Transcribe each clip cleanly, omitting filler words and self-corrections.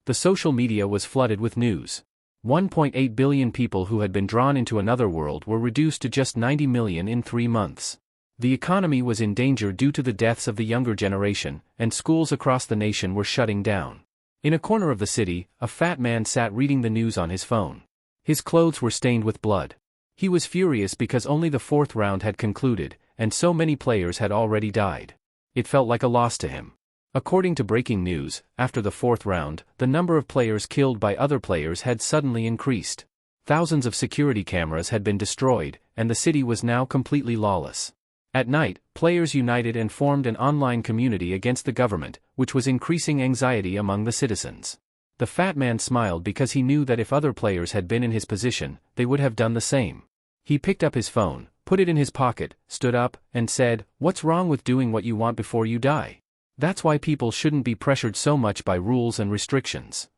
The social media was flooded with news. 1.8 billion people who had been drawn into another world were reduced to just 90 million in 3 months. The economy was in danger due to the deaths of the younger generation, and schools across the nation were shutting down. In a corner of the city, a fat man sat reading the news on his phone. His clothes were stained with blood. He was furious because only the 4th round had concluded, and so many players had already died. It felt like a loss to him. According to breaking news, after the 4th round, the number of players killed by other players had suddenly increased. Thousands of security cameras had been destroyed, and the city was now completely lawless. At night, players united and formed an online community against the government, which was increasing anxiety among the citizens. The fat man smiled because he knew that if other players had been in his position, they would have done the same. He picked up his phone, put it in his pocket, stood up, and said, "What's wrong with doing what you want before you die? That's why people shouldn't be pressured so much by rules and restrictions."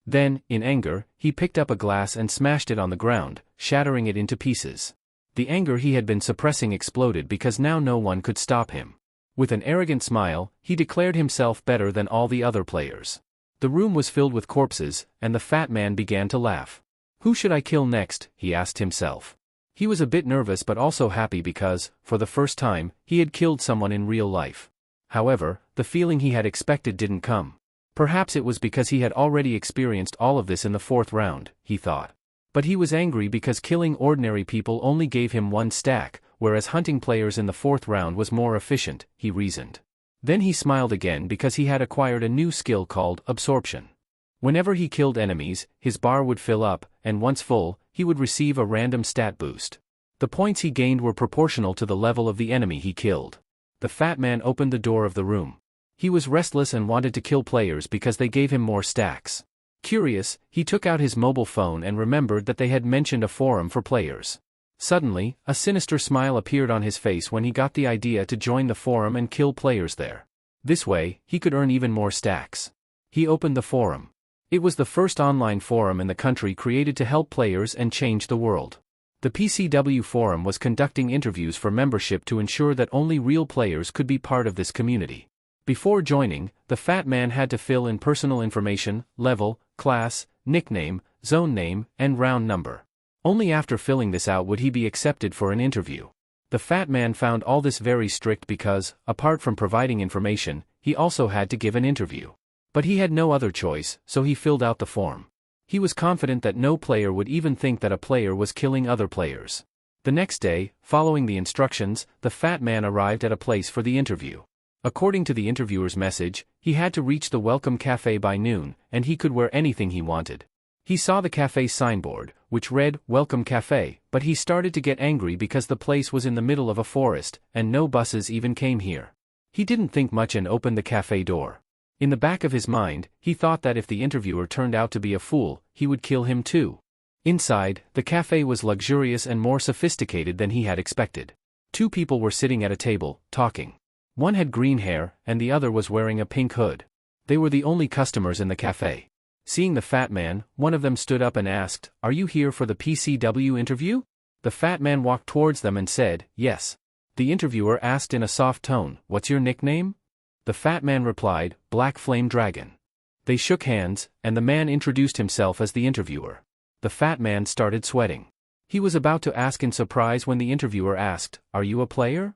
Then, in anger, he picked up a glass and smashed it on the ground, shattering it into pieces. The anger he had been suppressing exploded because now no one could stop him. With an arrogant smile, he declared himself better than all the other players. The room was filled with corpses, and the fat man began to laugh. Who should I kill next? He asked himself. He was a bit nervous but also happy because, for the first time, he had killed someone in real life. However, the feeling he had expected didn't come. Perhaps it was because he had already experienced all of this in the 4th round, he thought. But he was angry because killing ordinary people only gave him 1 stack, whereas hunting players in the 4th round was more efficient, he reasoned. Then he smiled again because he had acquired a new skill called absorption. Whenever he killed enemies, his bar would fill up, and once full, he would receive a random stat boost. The points he gained were proportional to the level of the enemy he killed. The fat man opened the door of the room. He was restless and wanted to kill players because they gave him more stacks. Curious, he took out his mobile phone and remembered that they had mentioned a forum for players. Suddenly, a sinister smile appeared on his face when he got the idea to join the forum and kill players there. This way, he could earn even more stacks. He opened the forum. It was the first online forum in the country created to help players and change the world. The PCW forum was conducting interviews for membership to ensure that only real players could be part of this community. Before joining, the fat man had to fill in personal information, level, class, nickname, zone name, and round number. Only after filling this out would he be accepted for an interview. The fat man found all this very strict because, apart from providing information, he also had to give an interview. But he had no other choice, so he filled out the form. He was confident that no player would even think that a player was killing other players. The next day, following the instructions, the fat man arrived at a place for the interview. According to the interviewer's message, he had to reach the Welcome Cafe by noon, and he could wear anything he wanted. He saw the cafe's signboard, which read, "Welcome Cafe," but he started to get angry because the place was in the middle of a forest, and no buses even came here. He didn't think much and opened the cafe door. In the back of his mind, he thought that if the interviewer turned out to be a fool, he would kill him too. Inside, the cafe was luxurious and more sophisticated than he had expected. 2 people were sitting at a table, talking. One had green hair, and the other was wearing a pink hood. They were the only customers in the cafe. Seeing the fat man, one of them stood up and asked, "Are you here for the PCW interview?" The fat man walked towards them and said, "Yes." The interviewer asked in a soft tone, "What's your nickname?" The fat man replied, "Black Flame Dragon." They shook hands, and the man introduced himself as the interviewer. The fat man started sweating. He was about to ask in surprise when the interviewer asked, "Are you a player?"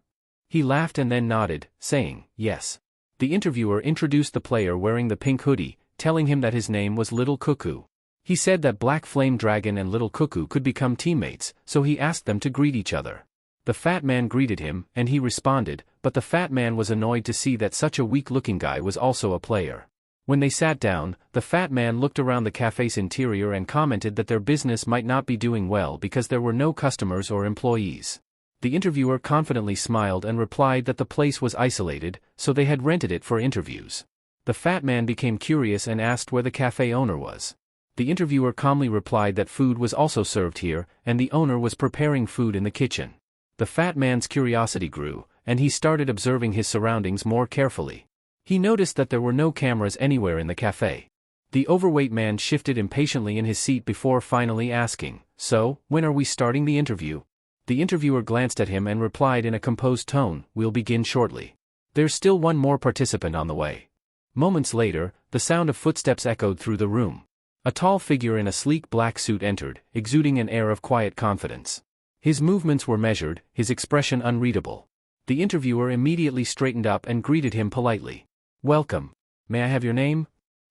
He laughed and then nodded, saying, "Yes." The interviewer introduced the player wearing the pink hoodie, telling him that his name was Little Cuckoo. He said that Black Flame Dragon and Little Cuckoo could become teammates, so he asked them to greet each other. The fat man greeted him, and he responded, but the fat man was annoyed to see that such a weak-looking guy was also a player. When they sat down, the fat man looked around the cafe's interior and commented that their business might not be doing well because there were no customers or employees. The interviewer confidently smiled and replied that the place was isolated, so they had rented it for interviews. The fat man became curious and asked where the cafe owner was. The interviewer calmly replied that food was also served here, and the owner was preparing food in the kitchen. The fat man's curiosity grew, and he started observing his surroundings more carefully. He noticed that there were no cameras anywhere in the cafe. The overweight man shifted impatiently in his seat before finally asking, "So, when are we starting the interview?" The interviewer glanced at him and replied in a composed tone, "We'll begin shortly. There's still one more participant on the way." Moments later, the sound of footsteps echoed through the room. A tall figure in a sleek black suit entered, exuding an air of quiet confidence. His movements were measured, his expression unreadable. The interviewer immediately straightened up and greeted him politely. "Welcome. May I have your name?"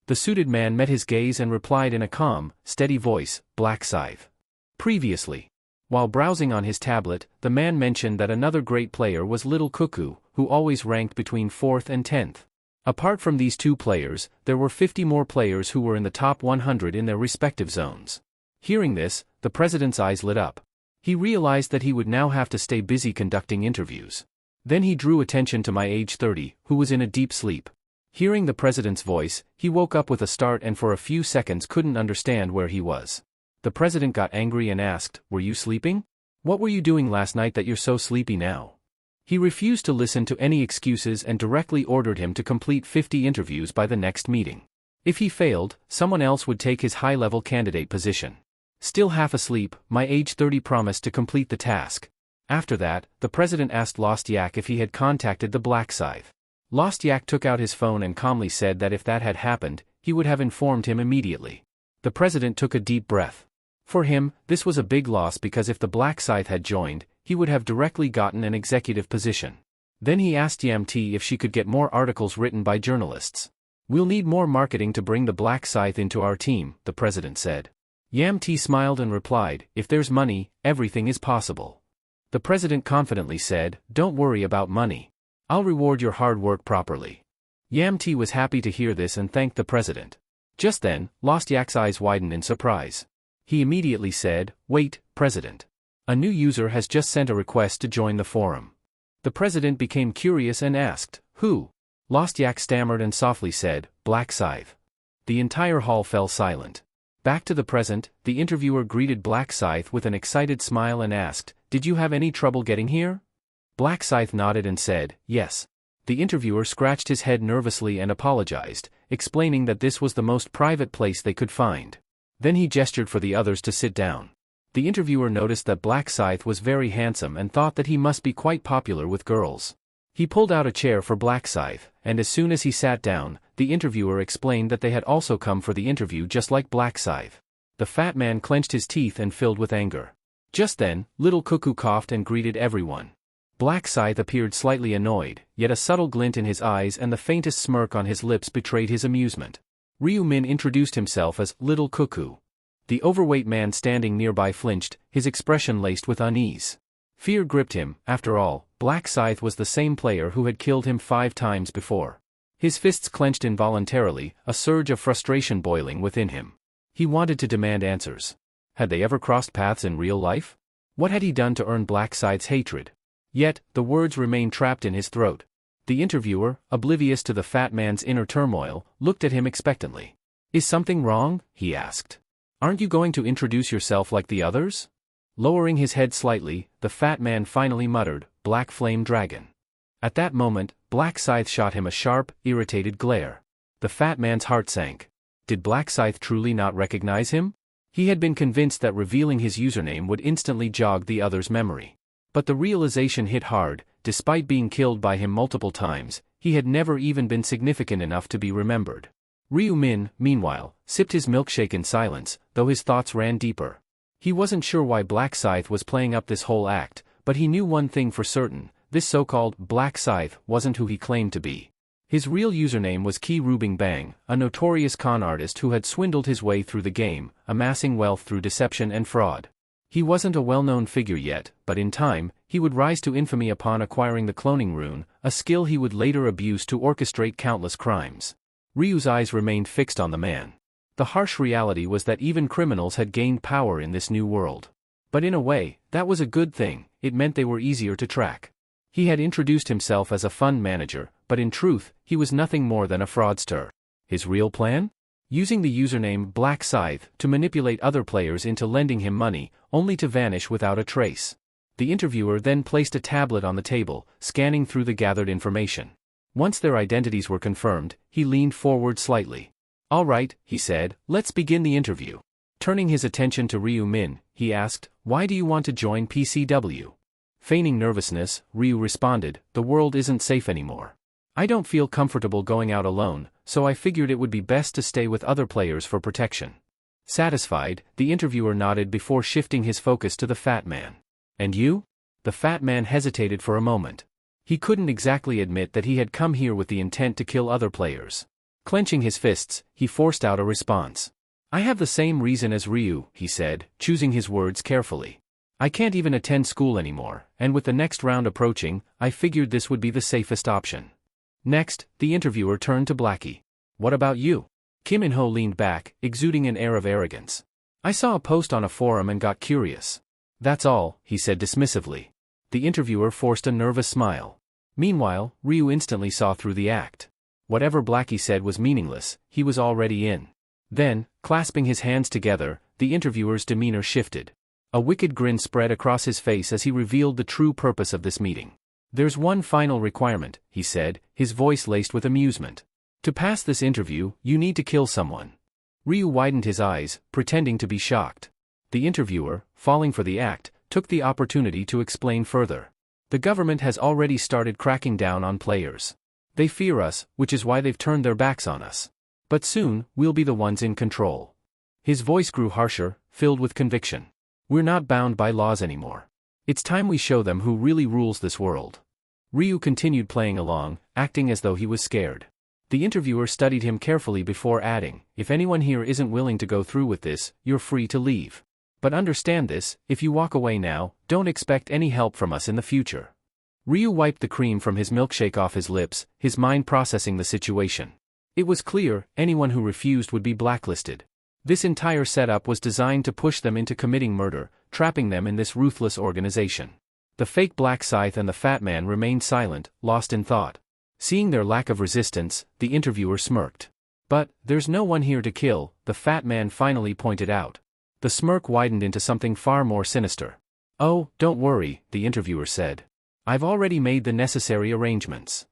The suited man met his gaze and replied in a calm, steady voice, "Black Scythe." Previously. While browsing on his tablet, the man mentioned that another great player was Little Cuckoo, who always ranked between 4th and 10th. Apart from these two players, there were 50 more players who were in the top 100 in their respective zones. Hearing this, the president's eyes lit up. He realized that he would now have to stay busy conducting interviews. Then he drew attention to my age 30, who was in a deep sleep. Hearing the president's voice, he woke up with a start and for a few seconds couldn't understand where he was. The president got angry and asked, "Were you sleeping? What were you doing last night that you're so sleepy now?" He refused to listen to any excuses and directly ordered him to complete 50 interviews by the next meeting. If he failed, someone else would take his high-level candidate position. Still half asleep, my age 30 promised to complete the task. After that, the president asked Lost Yak if he had contacted the Black Scythe. Lost Yak took out his phone and calmly said that if that had happened, he would have informed him immediately. The president took a deep breath. For him, this was a big loss because if the Black Scythe had joined, he would have directly gotten an executive position. Then he asked Yamt if she could get more articles written by journalists. "We'll need more marketing to bring the Black Scythe into our team," the president said. Yamt smiled and replied, "If there's money, everything is possible." The president confidently said, "Don't worry about money. I'll reward your hard work properly." Yamt was happy to hear this and thanked the president. Just then, Lost Yak's eyes widened in surprise. He immediately said, "Wait, President. A new user has just sent a request to join the forum." The president became curious and asked, "Who?" Lost Yak stammered and softly said, "Black Scythe." The entire hall fell silent. Back to the present, the interviewer greeted Black Scythe with an excited smile and asked, "Did you have any trouble getting here?" Black Scythe nodded and said, "Yes." The interviewer scratched his head nervously and apologized, explaining that this was the most private place they could find. Then he gestured for the others to sit down. The interviewer noticed that Black Scythe was very handsome and thought that he must be quite popular with girls. He pulled out a chair for Black Scythe, and as soon as he sat down, the interviewer explained that they had also come for the interview just like Black Scythe. The fat man clenched his teeth and filled with anger. Just then, Little Cuckoo coughed and greeted everyone. Black Scythe appeared slightly annoyed, yet a subtle glint in his eyes and the faintest smirk on his lips betrayed his amusement. Ryu Min introduced himself as Little Cuckoo. The overweight man standing nearby flinched, his expression laced with unease. Fear gripped him. After all, Black Scythe was the same player who had killed him 5 times before. His fists clenched involuntarily, a surge of frustration boiling within him. He wanted to demand answers. Had they ever crossed paths in real life? What had he done to earn Black Scythe's hatred? Yet, the words remained trapped in his throat. The interviewer, oblivious to the fat man's inner turmoil, looked at him expectantly. "Is something wrong?" he asked. "Aren't you going to introduce yourself like the others?" Lowering his head slightly, the fat man finally muttered, "Black Flame Dragon." At that moment, Black Scythe shot him a sharp, irritated glare. The fat man's heart sank. Did Black Scythe truly not recognize him? He had been convinced that revealing his username would instantly jog the other's memory. But the realization hit hard. Despite being killed by him multiple times, he had never even been significant enough to be remembered. Ryu Min, meanwhile, sipped his milkshake in silence, though his thoughts ran deeper. He wasn't sure why Black Scythe was playing up this whole act, but he knew one thing for certain: this so-called Black Scythe wasn't who he claimed to be. His real username was Ki Rubing Bang, a notorious con artist who had swindled his way through the game, amassing wealth through deception and fraud. He wasn't a well-known figure yet, but in time, he would rise to infamy upon acquiring the cloning rune, a skill he would later abuse to orchestrate countless crimes. Ryu's eyes remained fixed on the man. The harsh reality was that even criminals had gained power in this new world. But in a way, that was a good thing. It meant they were easier to track. He had introduced himself as a fund manager, but in truth, he was nothing more than a fraudster. His real plan? Using the username Black Scythe to manipulate other players into lending him money, only to vanish without a trace. The interviewer then placed a tablet on the table, scanning through the gathered information. Once their identities were confirmed, he leaned forward slightly. "All right," he said, "let's begin the interview." Turning his attention to Ryu Min, he asked, "Why do you want to join PCW?" Feigning nervousness, Ryu responded, "The world isn't safe anymore. I don't feel comfortable going out alone, so I figured it would be best to stay with other players for protection. Satisfied, the interviewer nodded before shifting his focus to the fat man. And you? The fat man hesitated for a moment. He couldn't exactly admit that he had come here with the intent to kill other players. Clenching his fists, he forced out a response. I have the same reason as Ryu, he said, choosing his words carefully. I can't even attend school anymore, and with the next round approaching, I figured this would be the safest option. Next, the interviewer turned to Blackie. What about you? Kim In-ho leaned back, exuding an air of arrogance. I saw a post on a forum and got curious. That's all, he said dismissively. The interviewer forced a nervous smile. Meanwhile, Ryu instantly saw through the act. Whatever Blackie said was meaningless, he was already in. Then, clasping his hands together, the interviewer's demeanor shifted. A wicked grin spread across his face as he revealed the true purpose of this meeting. There's one final requirement, he said, his voice laced with amusement. To pass this interview, you need to kill someone. Ryu widened his eyes, pretending to be shocked. The interviewer, falling for the act, took the opportunity to explain further. The government has already started cracking down on players. They fear us, which is why they've turned their backs on us. But soon, we'll be the ones in control. His voice grew harsher, filled with conviction. We're not bound by laws anymore. It's time we show them who really rules this world. Ryu continued playing along, acting as though he was scared. The interviewer studied him carefully before adding, if anyone here isn't willing to go through with this, you're free to leave. But understand this, if you walk away now, don't expect any help from us in the future. Ryu wiped the cream from his milkshake off his lips, his mind processing the situation. It was clear, anyone who refused would be blacklisted. This entire setup was designed to push them into committing murder, trapping them in this ruthless organization. The fake Black Scythe and the fat man remained silent, lost in thought. Seeing their lack of resistance, the interviewer smirked. But, there's no one here to kill, the fat man finally pointed out. The smirk widened into something far more sinister. Oh, don't worry, the interviewer said. I've already made the necessary arrangements.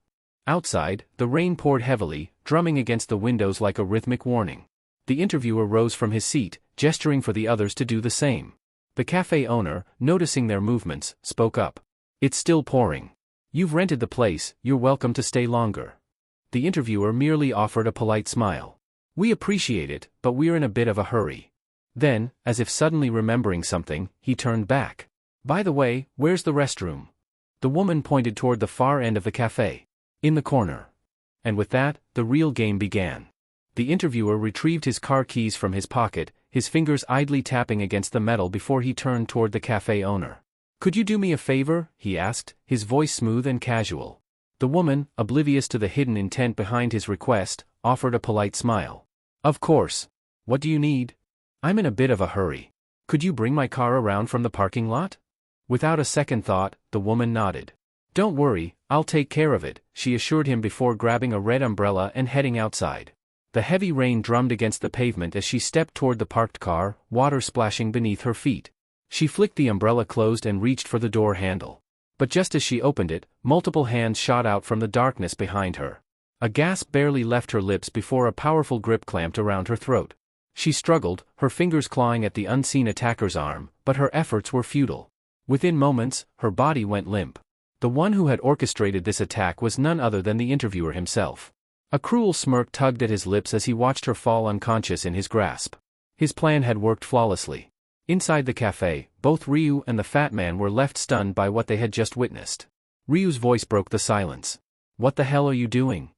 Outside, the rain poured heavily, drumming against the windows like a rhythmic warning. The interviewer rose from his seat, gesturing for the others to do the same. The cafe owner, noticing their movements, spoke up. It's still pouring. You've rented the place, you're welcome to stay longer. The interviewer merely offered a polite smile. We appreciate it, but we're in a bit of a hurry. Then, as if suddenly remembering something, he turned back. By the way, where's the restroom? The woman pointed toward the far end of the cafe. In the corner. And with that, the real game began. The interviewer retrieved his car keys from his pocket, his fingers idly tapping against the metal before he turned toward the cafe owner. Could you do me a favor? He asked, his voice smooth and casual. The woman, oblivious to the hidden intent behind his request, offered a polite smile. Of course. What do you need? I'm in a bit of a hurry. Could you bring my car around from the parking lot? Without a second thought, the woman nodded. Don't worry, I'll take care of it, she assured him before grabbing a red umbrella and heading outside. The heavy rain drummed against the pavement as she stepped toward the parked car, water splashing beneath her feet. She flicked the umbrella closed and reached for the door handle. But just as she opened it, multiple hands shot out from the darkness behind her. A gasp barely left her lips before a powerful grip clamped around her throat. She struggled, her fingers clawing at the unseen attacker's arm, but her efforts were futile. Within moments, her body went limp. The one who had orchestrated this attack was none other than the interviewer himself. A cruel smirk tugged at his lips as he watched her fall unconscious in his grasp. His plan had worked flawlessly. Inside the cafe, both Ryu and the fat man were left stunned by what they had just witnessed. Ryu's voice broke the silence. What the hell are you doing?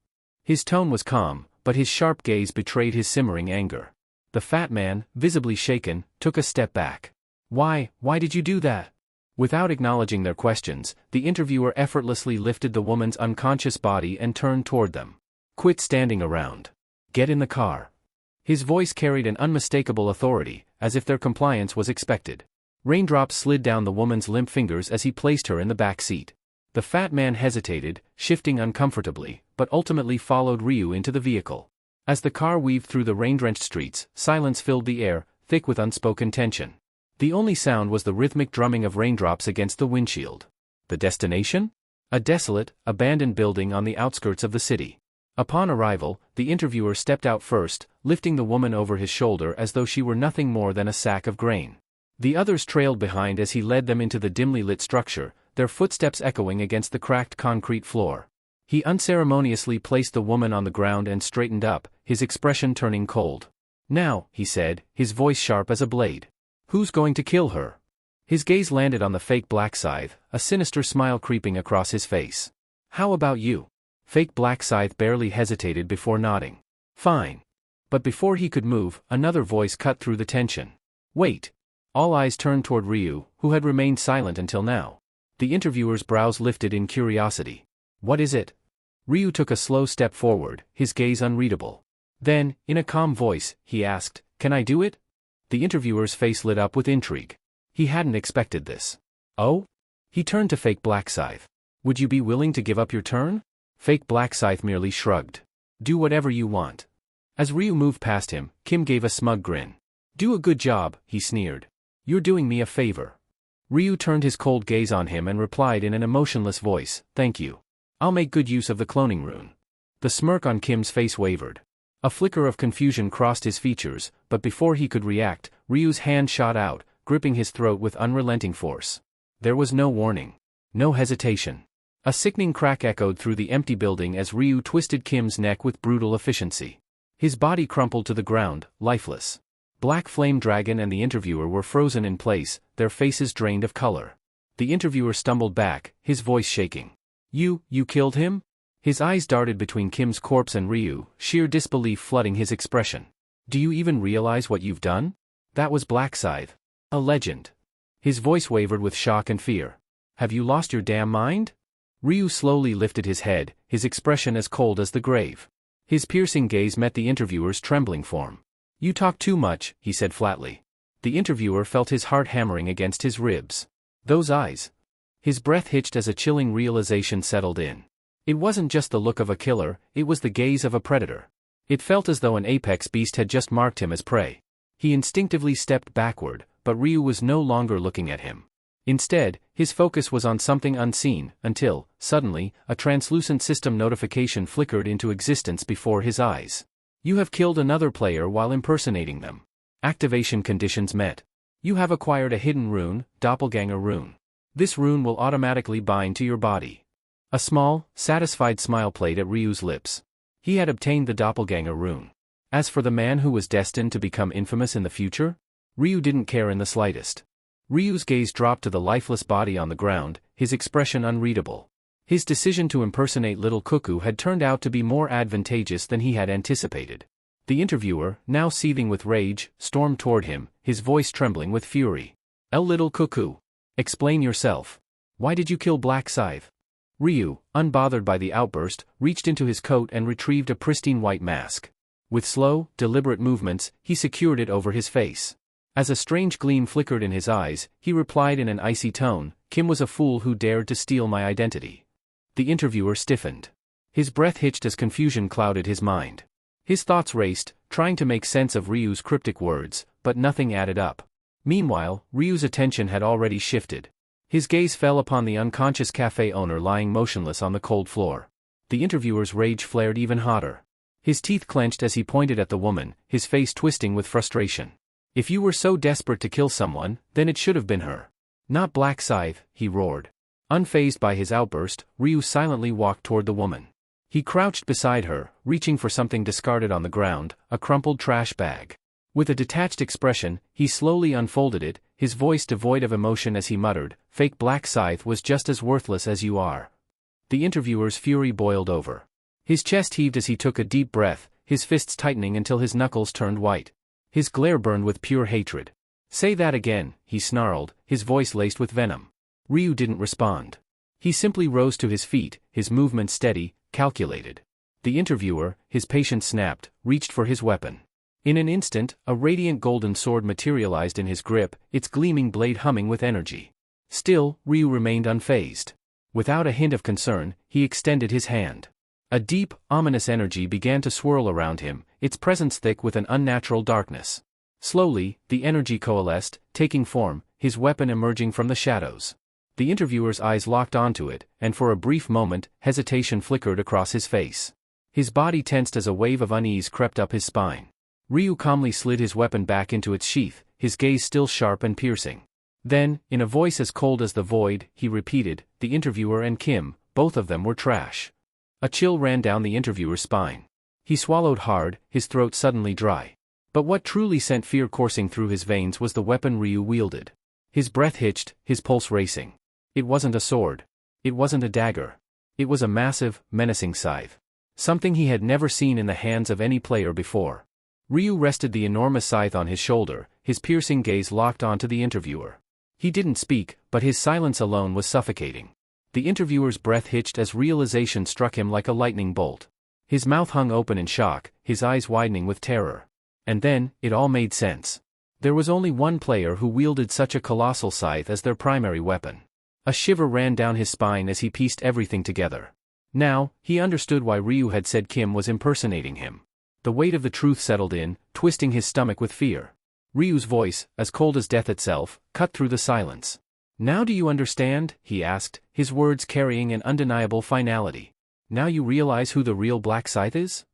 His tone was calm, but his sharp gaze betrayed his simmering anger. The fat man, visibly shaken, took a step back. Why did you do that? Without acknowledging their questions, the interviewer effortlessly lifted the woman's unconscious body and turned toward them. Quit standing around. Get in the car. His voice carried an unmistakable authority, as if their compliance was expected. Raindrops slid down the woman's limp fingers as he placed her in the back seat. The fat man hesitated, shifting uncomfortably, but ultimately followed Ryu into the vehicle. As the car weaved through the rain-drenched streets, silence filled the air, thick with unspoken tension. The only sound was the rhythmic drumming of raindrops against the windshield. The destination? A desolate, abandoned building on the outskirts of the city. Upon arrival, the interviewer stepped out first, lifting the woman over his shoulder as though she were nothing more than a sack of grain. The others trailed behind as he led them into the dimly lit structure, their footsteps echoing against the cracked concrete floor. He unceremoniously placed the woman on the ground and straightened up, his expression turning cold. "Now," he said, his voice sharp as a blade. "Who's going to kill her?" His gaze landed on the fake Black Scythe, a sinister smile creeping across his face. "How about you?" Fake Black Scythe barely hesitated before nodding. "Fine." But before he could move, another voice cut through the tension. "Wait." All eyes turned toward Ryu, who had remained silent until now. The interviewer's brows lifted in curiosity. "What is it?" Ryu took a slow step forward, his gaze unreadable. Then, in a calm voice, he asked, "Can I do it?" The interviewer's face lit up with intrigue. He hadn't expected this. "Oh?" He turned to fake Black Scythe. "Would you be willing to give up your turn?" Fake Black Scythe merely shrugged. "Do whatever you want." As Ryu moved past him, Kim gave a smug grin. "Do a good job," he sneered. "You're doing me a favor." Ryu turned his cold gaze on him and replied in an emotionless voice, "Thank you. I'll make good use of the cloning rune." The smirk on Kim's face wavered. A flicker of confusion crossed his features, but before he could react, Ryu's hand shot out, gripping his throat with unrelenting force. There was no warning. No hesitation. A sickening crack echoed through the empty building as Ryu twisted Kim's neck with brutal efficiency. His body crumpled to the ground, lifeless. Black Flame Dragon and the interviewer were frozen in place, their faces drained of color. The interviewer stumbled back, his voice shaking. You killed him?" His eyes darted between Kim's corpse and Ryu, sheer disbelief flooding his expression. "Do you even realize what you've done? That was Black Scythe. A legend." His voice wavered with shock and fear. "Have you lost your damn mind?" Ryu slowly lifted his head, his expression as cold as the grave. His piercing gaze met the interviewer's trembling form. "You talk too much," he said flatly. The interviewer felt his heart hammering against his ribs. Those eyes. His breath hitched as a chilling realization settled in. It wasn't just the look of a killer, it was the gaze of a predator. It felt as though an apex beast had just marked him as prey. He instinctively stepped backward, but Ryu was no longer looking at him. Instead, his focus was on something unseen, until, suddenly, a translucent system notification flickered into existence before his eyes. "You have killed another player while impersonating them. Activation conditions met. You have acquired a hidden rune, Doppelganger rune. This rune will automatically bind to your body." A small, satisfied smile played at Ryu's lips. He had obtained the Doppelganger rune. As for the man who was destined to become infamous in the future, Ryu didn't care in the slightest. Ryu's gaze dropped to the lifeless body on the ground, his expression unreadable. His decision to impersonate Little Cuckoo had turned out to be more advantageous than he had anticipated. The interviewer, now seething with rage, stormed toward him, his voice trembling with fury. Little Cuckoo. Explain yourself. Why did you kill Black Scythe?" Ryu, unbothered by the outburst, reached into his coat and retrieved a pristine white mask. With slow, deliberate movements, he secured it over his face. As a strange gleam flickered in his eyes, he replied in an icy tone, "Kim was a fool who dared to steal my identity." The interviewer stiffened. His breath hitched as confusion clouded his mind. His thoughts raced, trying to make sense of Ryu's cryptic words, but nothing added up. Meanwhile, Ryu's attention had already shifted. His gaze fell upon the unconscious cafe owner lying motionless on the cold floor. The interviewer's rage flared even hotter. His teeth clenched as he pointed at the woman, his face twisting with frustration. "If you were so desperate to kill someone, then it should have been her. Not Black Scythe," he roared. Unfazed by his outburst, Ryu silently walked toward the woman. He crouched beside her, reaching for something discarded on the ground, a crumpled trash bag. With a detached expression, he slowly unfolded it, his voice devoid of emotion as he muttered, "Fake Black Scythe was just as worthless as you are." The interviewer's fury boiled over. His chest heaved as he took a deep breath, his fists tightening until his knuckles turned white. His glare burned with pure hatred. "Say that again," he snarled, his voice laced with venom. Ryu didn't respond. He simply rose to his feet, his movements steady, calculated. The interviewer, his patience snapped, reached for his weapon. In an instant, a radiant golden sword materialized in his grip, its gleaming blade humming with energy. Still, Ryu remained unfazed. Without a hint of concern, he extended his hand. A deep, ominous energy began to swirl around him, its presence thick with an unnatural darkness. Slowly, the energy coalesced, taking form, his weapon emerging from the shadows. The interviewer's eyes locked onto it, and for a brief moment, hesitation flickered across his face. His body tensed as a wave of unease crept up his spine. Ryu calmly slid his weapon back into its sheath, his gaze still sharp and piercing. Then, in a voice as cold as the void, he repeated, "The interviewer and Kim, both of them were trash. A chill ran down the interviewer's spine. He swallowed hard, his throat suddenly dry. But what truly sent fear coursing through his veins was the weapon Ryu wielded. His breath hitched, his pulse racing. It wasn't a sword. It wasn't a dagger. It was a massive, menacing scythe. Something he had never seen in the hands of any player before. Ryu rested the enormous scythe on his shoulder, his piercing gaze locked onto the interviewer. He didn't speak, but his silence alone was suffocating. The interviewer's breath hitched as realization struck him like a lightning bolt. His mouth hung open in shock, his eyes widening with terror. And then, it all made sense. There was only one player who wielded such a colossal scythe as their primary weapon. A shiver ran down his spine as he pieced everything together. Now, he understood why Ryu had said Kim was impersonating him. The weight of the truth settled in, twisting his stomach with fear. Ryu's voice, as cold as death itself, cut through the silence. "Now do you understand?" he asked, his words carrying an undeniable finality. "Now you realize who the real Black Scythe is?"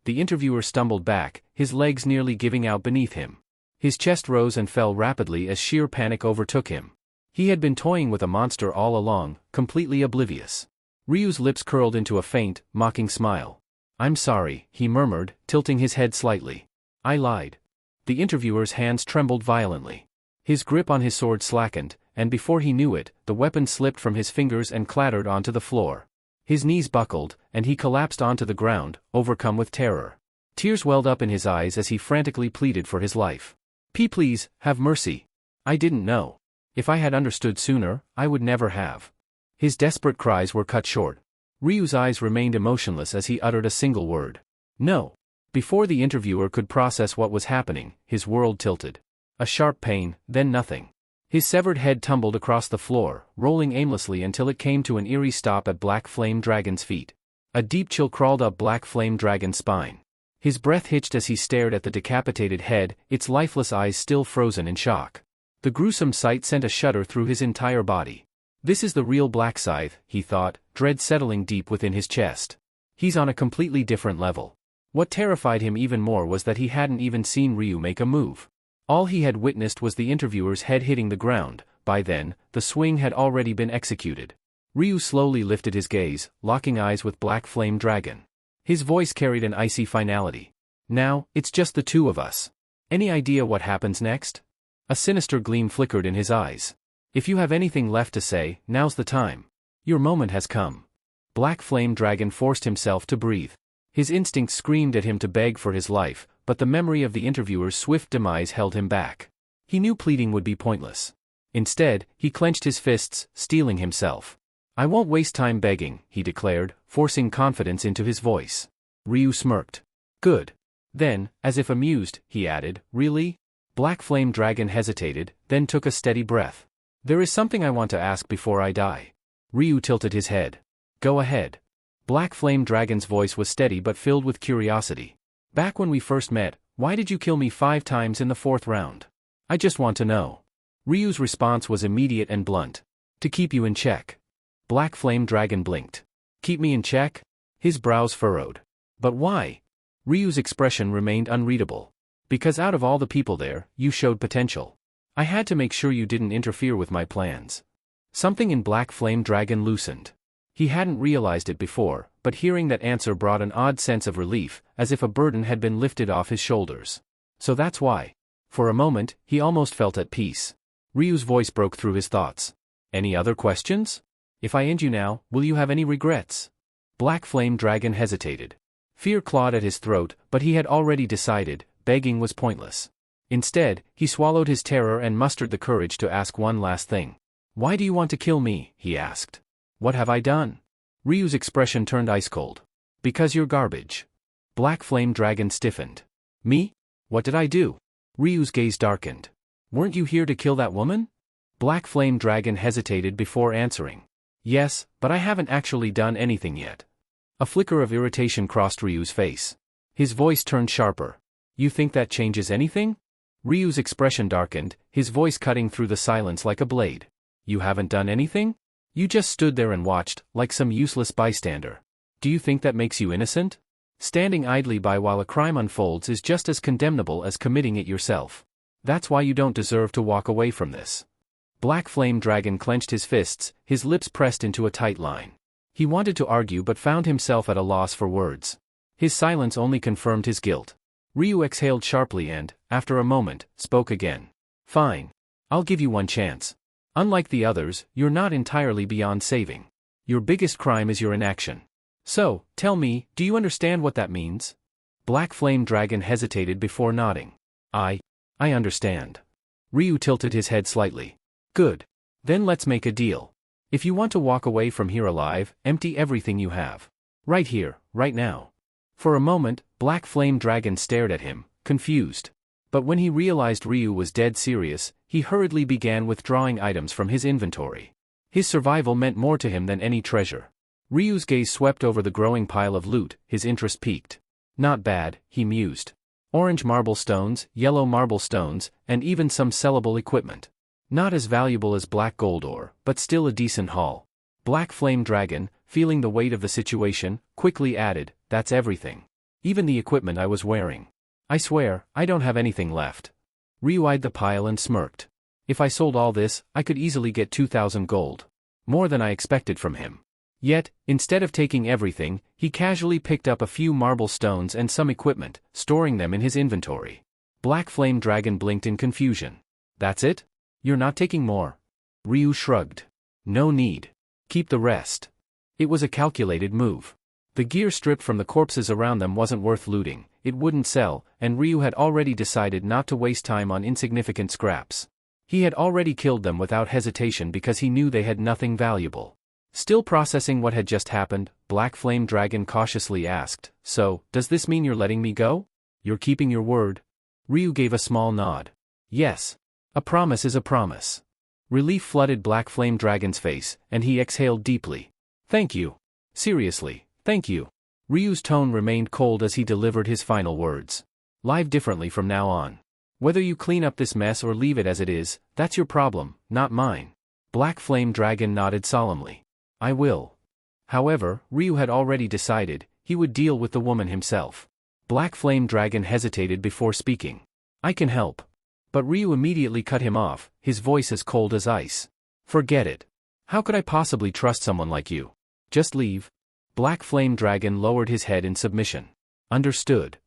The interviewer stumbled back, his legs nearly giving out beneath him. His chest rose and fell rapidly as sheer panic overtook him. He had been toying with a monster all along, completely oblivious. Ryu's lips curled into a faint, mocking smile. "I'm sorry," he murmured, tilting his head slightly. "I lied." The interviewer's hands trembled violently. His grip on his sword slackened, and before he knew it, the weapon slipped from his fingers and clattered onto the floor. His knees buckled, and he collapsed onto the ground, overcome with terror. Tears welled up in his eyes as he frantically pleaded for his life. Please, have mercy. I didn't know. If I had understood sooner, I would never have." His desperate cries were cut short. Ryu's eyes remained emotionless as he uttered a single word. "No." Before the interviewer could process what was happening, his world tilted. A sharp pain, then nothing. His severed head tumbled across the floor, rolling aimlessly until it came to an eerie stop at Black Flame Dragon's feet. A deep chill crawled up Black Flame Dragon's spine. His breath hitched as he stared at the decapitated head, its lifeless eyes still frozen in shock. The gruesome sight sent a shudder through his entire body. This is the real Black Scythe, he thought, dread settling deep within his chest. He's on a completely different level. What terrified him even more was that he hadn't even seen Ryu make a move. All he had witnessed was the interviewer's head hitting the ground. By then, the swing had already been executed. Ryu slowly lifted his gaze, locking eyes with Black Flame Dragon. His voice carried an icy finality. "Now, it's just the two of us. Any idea what happens next?" A sinister gleam flickered in his eyes. "If you have anything left to say, now's the time. Your moment has come." Black Flame Dragon forced himself to breathe. His instincts screamed at him to beg for his life, but the memory of the interviewer's swift demise held him back. He knew pleading would be pointless. Instead, he clenched his fists, steeling himself. "I won't waste time begging," he declared, forcing confidence into his voice. Ryu smirked. "Good. Then, as if amused, he added, "Really?" Black Flame Dragon hesitated, then took a steady breath. "There is something I want to ask before I die." Ryu tilted his head. "Go ahead." Black Flame Dragon's voice was steady but filled with curiosity. "Back when we first met, why did you kill me 5 times in the 4th round? I just want to know." Ryu's response was immediate and blunt. "To keep you in check." Black Flame Dragon blinked. "Keep me in check?" His brows furrowed. "But why?" Ryu's expression remained unreadable. "Because out of all the people there, you showed potential. I had to make sure you didn't interfere with my plans." Something in Black Flame Dragon loosened. He hadn't realized it before, but hearing that answer brought an odd sense of relief, as if a burden had been lifted off his shoulders. "So that's why." For a moment, he almost felt at peace. Ryu's voice broke through his thoughts. "Any other questions? If I end you now, will you have any regrets?" Black Flame Dragon hesitated. Fear clawed at his throat, but he had already decided, begging was pointless. Instead, he swallowed his terror and mustered the courage to ask one last thing. "Why do you want to kill me?" he asked. "What have I done?" Ryu's expression turned ice cold. "Because you're garbage." Black Flame Dragon stiffened. "Me? What did I do?" Ryu's gaze darkened. "Weren't you here to kill that woman?" Black Flame Dragon hesitated before answering. "Yes, but I haven't actually done anything yet." A flicker of irritation crossed Ryu's face. His voice turned sharper. "You think that changes anything?" Ryu's expression darkened, his voice cutting through the silence like a blade. "You haven't done anything? You just stood there and watched, like some useless bystander. Do you think that makes you innocent? Standing idly by while a crime unfolds is just as condemnable as committing it yourself. That's why you don't deserve to walk away from this." Black Flame Dragon clenched his fists, his lips pressed into a tight line. He wanted to argue but found himself at a loss for words. His silence only confirmed his guilt. Ryu exhaled sharply and, after a moment, spoke again. Fine. I'll give you one chance. Unlike the others, you're not entirely beyond saving. Your biggest crime is your inaction. So, tell me, do you understand what that means? Black Flame Dragon hesitated before nodding. I understand. Ryu tilted his head slightly. Good. Then let's make a deal. If you want to walk away from here alive, empty everything you have. Right here, right now. For a moment, Black Flame Dragon stared at him, confused. But when he realized Ryu was dead serious, he hurriedly began withdrawing items from his inventory. His survival meant more to him than any treasure. Ryu's gaze swept over the growing pile of loot, his interest piqued. Not bad, he mused. Orange marble stones, yellow marble stones, and even some sellable equipment. Not as valuable as black gold ore, but still a decent haul. Black Flame Dragon, feeling the weight of the situation, quickly added, that's everything. Even the equipment I was wearing. I swear, I don't have anything left. Ryu eyed the pile and smirked. If I sold all this, I could easily get 2,000 gold. More than I expected from him. Yet, instead of taking everything, he casually picked up a few marble stones and some equipment, storing them in his inventory. Black Flame Dragon blinked in confusion. That's it? You're not taking more? Ryu shrugged. No need. Keep the rest. It was a calculated move. The gear stripped from the corpses around them wasn't worth looting, it wouldn't sell, and Ryu had already decided not to waste time on insignificant scraps. He had already killed them without hesitation because he knew they had nothing valuable. Still processing what had just happened, Black Flame Dragon cautiously asked, so, does this mean you're letting me go? You're keeping your word? Ryu gave a small nod. Yes. A promise is a promise. Relief flooded Black Flame Dragon's face, and he exhaled deeply. Thank you. Seriously, thank you. Ryu's tone remained cold as he delivered his final words. Live differently from now on. Whether you clean up this mess or leave it as it is, that's your problem, not mine. Black Flame Dragon nodded solemnly. I will. However, Ryu had already decided, he would deal with the woman himself. Black Flame Dragon hesitated before speaking. I can help. But Ryu immediately cut him off, his voice as cold as ice. Forget it. How could I possibly trust someone like you? Just leave. Black Flame Dragon lowered his head in submission. Understood.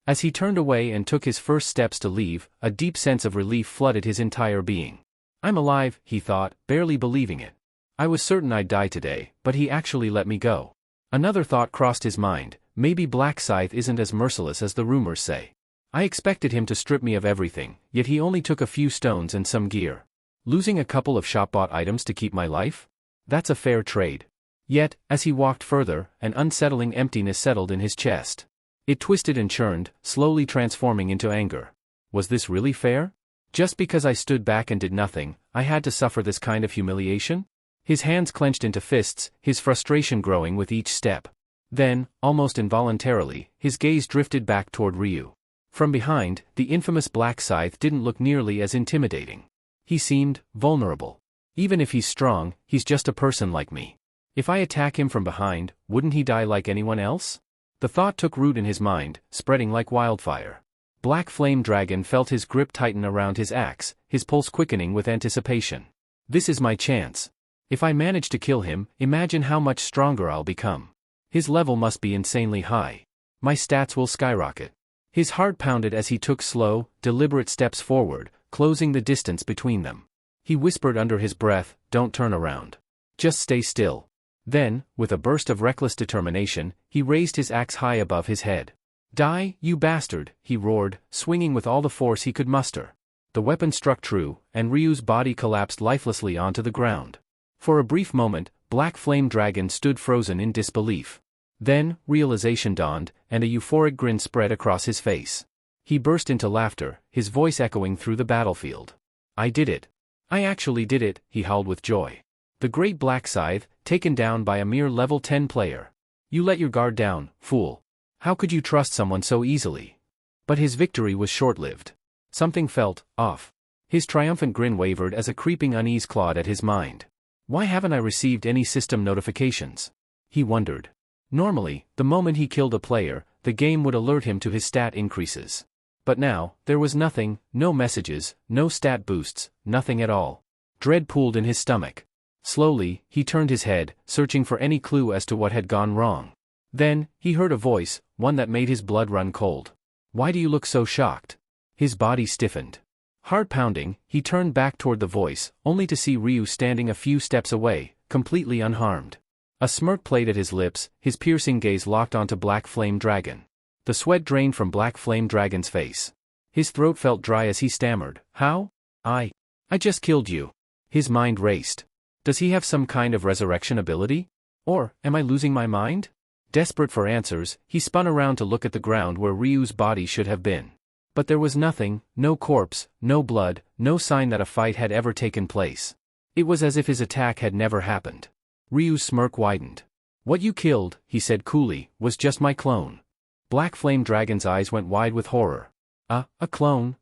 As he turned away and took his first steps to leave, a deep sense of relief flooded his entire being. I'm alive, he thought, barely believing it. I was certain I'd die today, but he actually let me go. Another thought crossed his mind, maybe Black Scythe isn't as merciless as the rumors say. I expected him to strip me of everything, yet he only took a few stones and some gear. Losing a couple of shop-bought items to keep my life? That's a fair trade. Yet, as he walked further, an unsettling emptiness settled in his chest. It twisted and churned, slowly transforming into anger. Was this really fair? Just because I stood back and did nothing, I had to suffer this kind of humiliation? His hands clenched into fists, his frustration growing with each step. Then, almost involuntarily, his gaze drifted back toward Ryu. From behind, the infamous Black Scythe didn't look nearly as intimidating. He seemed vulnerable. Even if he's strong, he's just a person like me. If I attack him from behind, wouldn't he die like anyone else? The thought took root in his mind, spreading like wildfire. Black Flame Dragon felt his grip tighten around his axe, his pulse quickening with anticipation. This is my chance. If I manage to kill him, imagine how much stronger I'll become. His level must be insanely high. My stats will skyrocket. His heart pounded as he took slow, deliberate steps forward, closing the distance between them. He whispered under his breath, "Don't turn around. Just stay still." Then, with a burst of reckless determination, he raised his axe high above his head. "Die, you bastard," he roared, swinging with all the force he could muster. The weapon struck true, and Ryu's body collapsed lifelessly onto the ground. For a brief moment, Black Flame Dragon stood frozen in disbelief. Then, realization dawned, and a euphoric grin spread across his face. He burst into laughter, his voice echoing through the battlefield. I did it. I actually did it, he howled with joy. The great Black Scythe, taken down by a mere level 10 player. You let your guard down, fool. How could you trust someone so easily? But his victory was short-lived. Something felt off. His triumphant grin wavered as a creeping unease clawed at his mind. Why haven't I received any system notifications? He wondered. Normally, the moment he killed a player, the game would alert him to his stat increases. But now, there was nothing, no messages, no stat boosts, nothing at all. Dread pooled in his stomach. Slowly, he turned his head, searching for any clue as to what had gone wrong. Then, he heard a voice, one that made his blood run cold. "Why do you look so shocked?" His body stiffened. Heart pounding, he turned back toward the voice, only to see Ryu standing a few steps away, completely unharmed. A smirk played at his lips, his piercing gaze locked onto Black Flame Dragon. The sweat drained from Black Flame Dragon's face. His throat felt dry as he stammered, "How? I just killed you." His mind raced. Does he have some kind of resurrection ability? Or, am I losing my mind? Desperate for answers, he spun around to look at the ground where Ryu's body should have been. But there was nothing, no corpse, no blood, no sign that a fight had ever taken place. It was as if his attack had never happened. Ryu's smirk widened. "What you killed," he said coolly, "was just my clone." Black Flame Dragon's eyes went wide with horror. A clone?"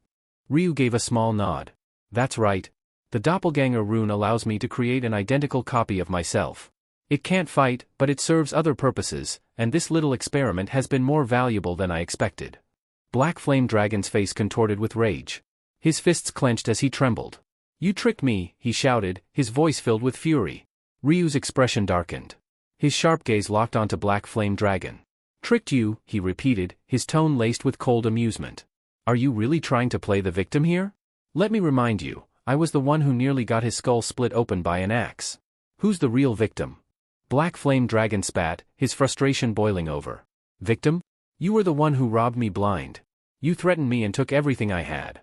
Ryu gave a small nod. "That's right. The doppelganger rune allows me to create an identical copy of myself. It can't fight, but it serves other purposes, and this little experiment has been more valuable than I expected." Black Flame Dragon's face contorted with rage. His fists clenched as he trembled. "You tricked me," he shouted, his voice filled with fury. Ryu's expression darkened. His sharp gaze locked onto Black Flame Dragon. "Tricked you," he repeated, his tone laced with cold amusement. "Are you really trying to play the victim here? Let me remind you, I was the one who nearly got his skull split open by an axe. Who's the real victim?" Black Flame Dragon spat, his frustration boiling over. "Victim? You were the one who robbed me blind. You threatened me and took everything I had."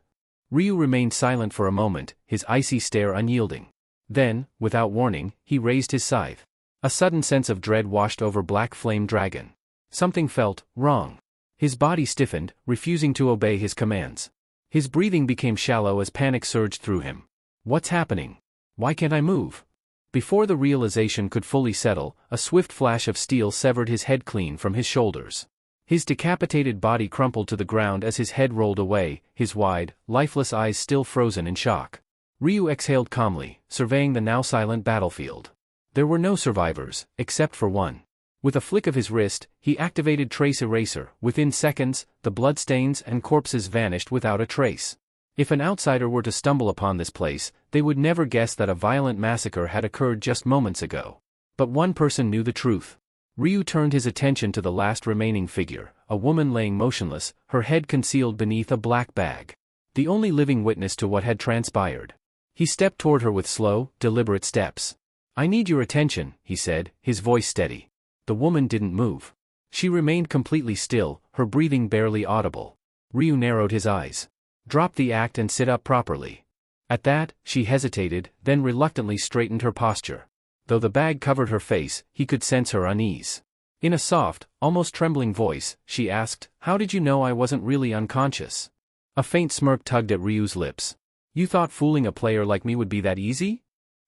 Ryu remained silent for a moment, his icy stare unyielding. Then, without warning, he raised his scythe. A sudden sense of dread washed over Black Flame Dragon. Something felt wrong. His body stiffened, refusing to obey his commands. His breathing became shallow as panic surged through him. "What's happening? Why can't I move?" Before the realization could fully settle, a swift flash of steel severed his head clean from his shoulders. His decapitated body crumpled to the ground as his head rolled away, his wide, lifeless eyes still frozen in shock. Ryu exhaled calmly, surveying the now silent battlefield. There were no survivors, except for one. With a flick of his wrist, he activated Trace Eraser. Within seconds, the bloodstains and corpses vanished without a trace. If an outsider were to stumble upon this place, they would never guess that a violent massacre had occurred just moments ago. But one person knew the truth. Ryu turned his attention to the last remaining figure, a woman laying motionless, her head concealed beneath a black bag. The only living witness to what had transpired. He stepped toward her with slow, deliberate steps. "I need your attention," he said, his voice steady. The woman didn't move. She remained completely still, her breathing barely audible. Ryu narrowed his eyes. "Drop the act and sit up properly." At that, she hesitated, then reluctantly straightened her posture. Though the bag covered her face, he could sense her unease. In a soft, almost trembling voice, she asked, "How did you know I wasn't really unconscious?" A faint smirk tugged at Ryu's lips. "You thought fooling a player like me would be that easy?"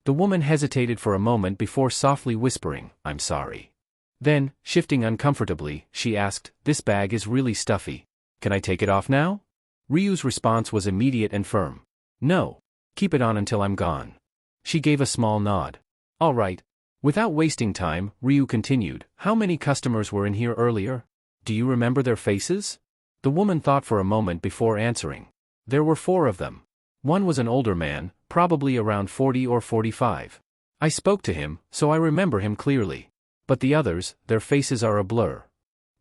The woman hesitated for a moment before softly whispering, "I'm sorry." Then, shifting uncomfortably, she asked, "This bag is really stuffy. Can I take it off now?" Ryu's response was immediate and firm. "No. Keep it on until I'm gone." She gave a small nod. "All right." Without wasting time, Ryu continued, "How many customers were in here earlier? Do you remember their faces?" The woman thought for a moment before answering. "There were 4 of them. One was an older man, probably around 40 or 45. I spoke to him, so I remember him clearly. But the others, their faces are a blur."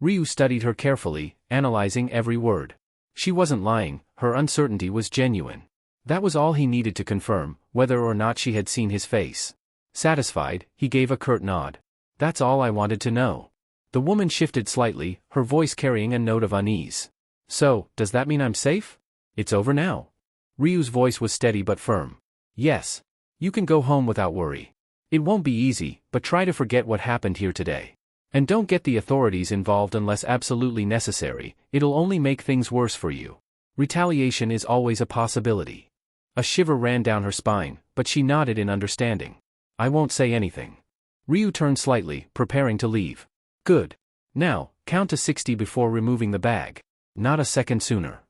Ryu studied her carefully, analyzing every word. She wasn't lying, her uncertainty was genuine. That was all he needed to confirm, whether or not she had seen his face. Satisfied, he gave a curt nod. "That's all I wanted to know." The woman shifted slightly, her voice carrying a note of unease. "So, does that mean I'm safe? It's over now?" Ryu's voice was steady but firm. "Yes. You can go home without worry. It won't be easy, but try to forget what happened here today. And don't get the authorities involved unless absolutely necessary, it'll only make things worse for you. Retaliation is always a possibility." A shiver ran down her spine, but she nodded in understanding. "I won't say anything." Ryu turned slightly, preparing to leave. "Good. Now, count to 60 before removing the bag. Not a second sooner."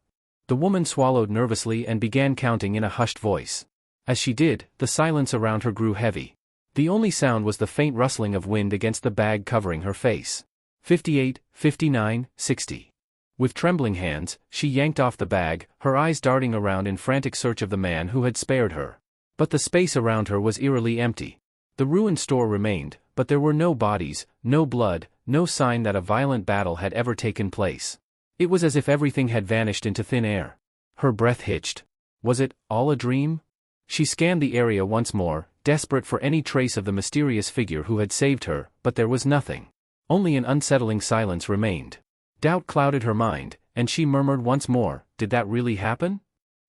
The woman swallowed nervously and began counting in a hushed voice. As she did, the silence around her grew heavy. The only sound was the faint rustling of wind against the bag covering her face. 58, 59, 60. With trembling hands, she yanked off the bag, her eyes darting around in frantic search of the man who had spared her. But the space around her was eerily empty. The ruined store remained, but there were no bodies, no blood, no sign that a violent battle had ever taken place. It was as if everything had vanished into thin air. Her breath hitched. Was it all a dream? She scanned the area once more, desperate for any trace of the mysterious figure who had saved her, but there was nothing. Only an unsettling silence remained. Doubt clouded her mind, and she murmured once more, did that really happen?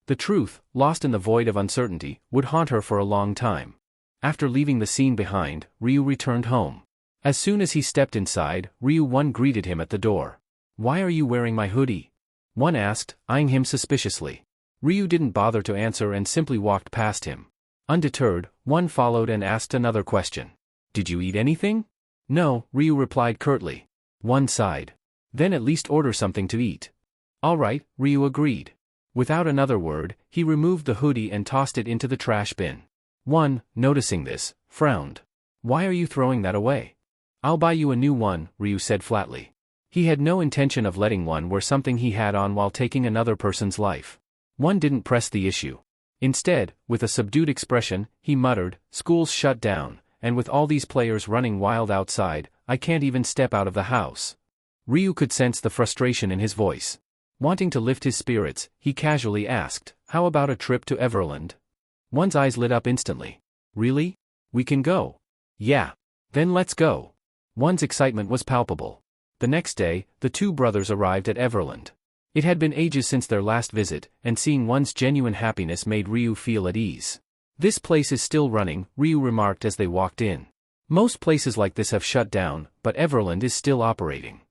The truth, lost in the void of uncertainty, would haunt her for a long time. After leaving the scene behind, Ryu returned home. As soon as he stepped inside, Ryu-1 greeted him at the door. "Why are you wearing my hoodie?" One asked, eyeing him suspiciously. Ryu didn't bother to answer and simply walked past him. Undeterred, One followed and asked another question. "Did you eat anything?" "No," Ryu replied curtly. One sighed. "Then at least order something to eat." "All right," Ryu agreed. Without another word, he removed the hoodie and tossed it into the trash bin. One, noticing this, frowned. "Why are you throwing that away?" "I'll buy you a new one," Ryu said flatly. He had no intention of letting One wear something he had on while taking another person's life. One didn't press the issue. Instead, with a subdued expression, he muttered, "School's shut down, and with all these players running wild outside, I can't even step out of the house." Ryu could sense the frustration in his voice. Wanting to lift his spirits, he casually asked, "How about a trip to Everland?" One's eyes lit up instantly. "Really? We can go?" "Yeah. Then let's go." One's excitement was palpable. The next day, the two brothers arrived at Everland. It had been ages since their last visit, and seeing One's genuine happiness made Ryu feel at ease. "This place is still running," Ryu remarked as they walked in. "Most places like this have shut down, but Everland is still operating."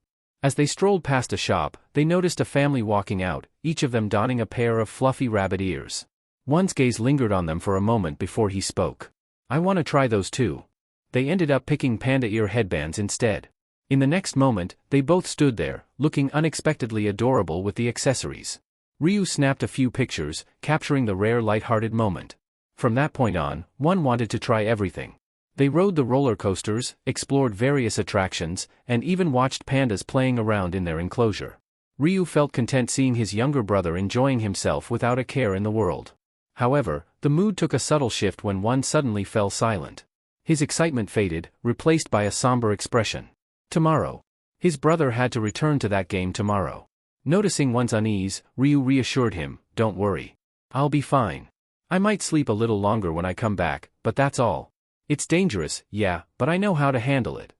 As they strolled past a shop, they noticed a family walking out, each of them donning a pair of fluffy rabbit ears. One's gaze lingered on them for a moment before he spoke. "I want to try those too." They ended up picking panda ear headbands instead. In the next moment, they both stood there, looking unexpectedly adorable with the accessories. Ryu snapped a few pictures, capturing the rare light-hearted moment. From that point on, One wanted to try everything. They rode the roller coasters, explored various attractions, and even watched pandas playing around in their enclosure. Ryu felt content seeing his younger brother enjoying himself without a care in the world. However, the mood took a subtle shift when One suddenly fell silent. His excitement faded, replaced by a somber expression. Tomorrow. His brother had to return to that game tomorrow. Noticing One's unease, Ryu reassured him, "Don't worry. I'll be fine. I might sleep a little longer when I come back, but that's all. It's dangerous, yeah, but I know how to handle it."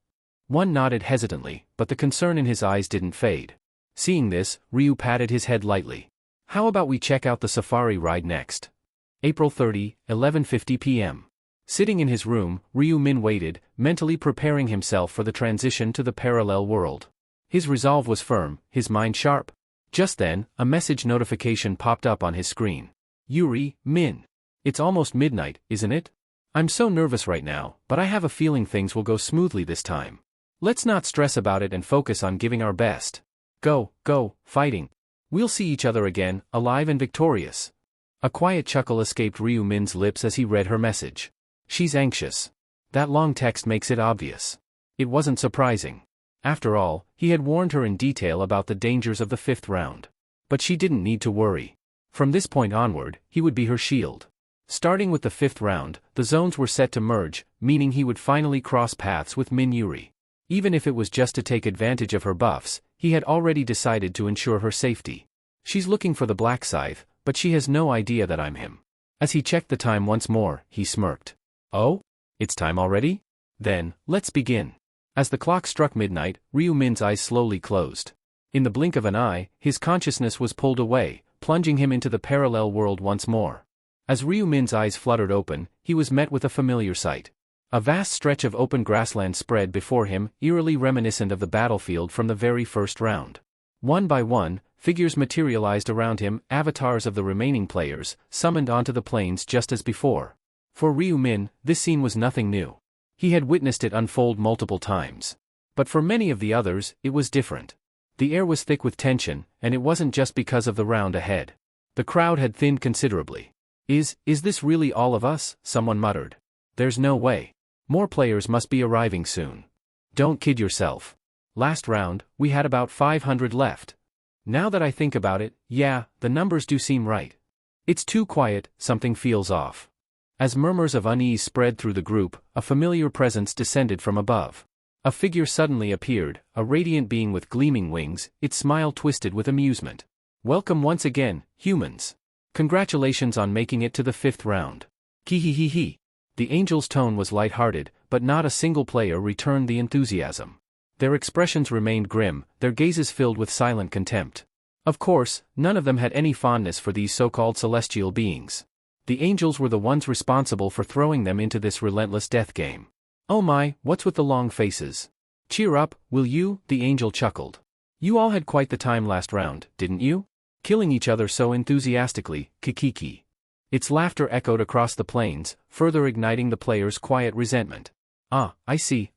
One nodded hesitantly, but the concern in his eyes didn't fade. Seeing this, Ryu patted his head lightly. "How about we check out the safari ride next?" April 30, 11:50 p.m. Sitting in his room, Ryu-min waited, mentally preparing himself for the transition to the parallel world. His resolve was firm, his mind sharp. Just then, a message notification popped up on his screen. "Yuri, Min. It's almost midnight, isn't it? I'm so nervous right now, but I have a feeling things will go smoothly this time. Let's not stress about it and focus on giving our best. Go, fighting. We'll see each other again, alive and victorious." A quiet chuckle escaped Ryu-min's lips as he read her message. She's anxious. That long text makes it obvious. It wasn't surprising. After all, he had warned her in detail about the dangers of the 5th round. But she didn't need to worry. From this point onward, he would be her shield. Starting with the 5th round, the zones were set to merge, meaning he would finally cross paths with Min Yuri. Even if it was just to take advantage of her buffs, he had already decided to ensure her safety. "She's looking for the Black Scythe, but she has no idea that I'm him." As he checked the time once more, he smirked. "Oh? It's time already? Then, let's begin." As the clock struck midnight, Ryu-min's eyes slowly closed. In the blink of an eye, his consciousness was pulled away, plunging him into the parallel world once more. As Ryu-min's eyes fluttered open, he was met with a familiar sight. A vast stretch of open grassland spread before him, eerily reminiscent of the battlefield from the very first round. One by one, figures materialized around him, avatars of the remaining players, summoned onto the plains just as before. For Ryu-min, this scene was nothing new. He had witnessed it unfold multiple times. But for many of the others, it was different. The air was thick with tension, and it wasn't just because of the round ahead. The crowd had thinned considerably. Is this really all of us?" someone muttered. "There's no way. More players must be arriving soon. Don't kid yourself. Last round, we had about 500 left. Now that I think about it, yeah, the numbers do seem right. It's too quiet, something feels off." As murmurs of unease spread through the group, a familiar presence descended from above. A figure suddenly appeared, a radiant being with gleaming wings, its smile twisted with amusement. Welcome once again, humans. Congratulations on making it to the 5th round. Hee. The angel's tone was light-hearted, but not a single player returned the enthusiasm. Their expressions remained grim, their gazes filled with silent contempt. Of course, none of them had any fondness for these so-called celestial beings. The angels were the ones responsible for throwing them into this relentless death game. Oh my, what's with the long faces? Cheer up, will you? The angel chuckled. You all had quite the time last round, didn't you? Killing each other so enthusiastically, kikiki. Its laughter echoed across the plains, further igniting the players' quiet resentment. Ah, I see.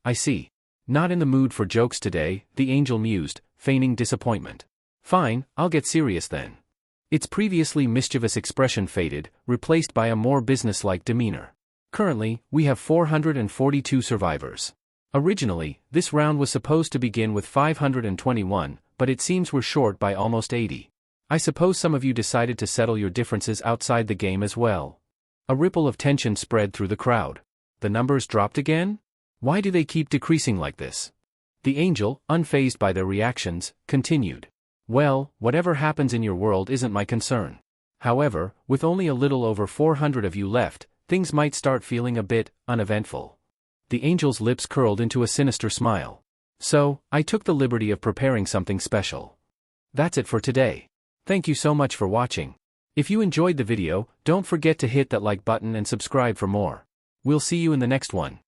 Not in the mood for jokes today, the angel mused, feigning disappointment. Fine, I'll get serious then. Its previously mischievous expression faded, replaced by a more businesslike demeanor. Currently, we have 442 survivors. Originally, this round was supposed to begin with 521, but it seems we're short by almost 80. I suppose some of you decided to settle your differences outside the game as well. A ripple of tension spread through the crowd. The numbers dropped again? Why do they keep decreasing like this? The angel, unfazed by their reactions, continued. Well, whatever happens in your world isn't my concern. However, with only a little over 400 of you left, things might start feeling a bit uneventful. The angel's lips curled into a sinister smile. So, I took the liberty of preparing something special. That's it for today. Thank you so much for watching. If you enjoyed the video, don't forget to hit that like button and subscribe for more. We'll see you in the next one.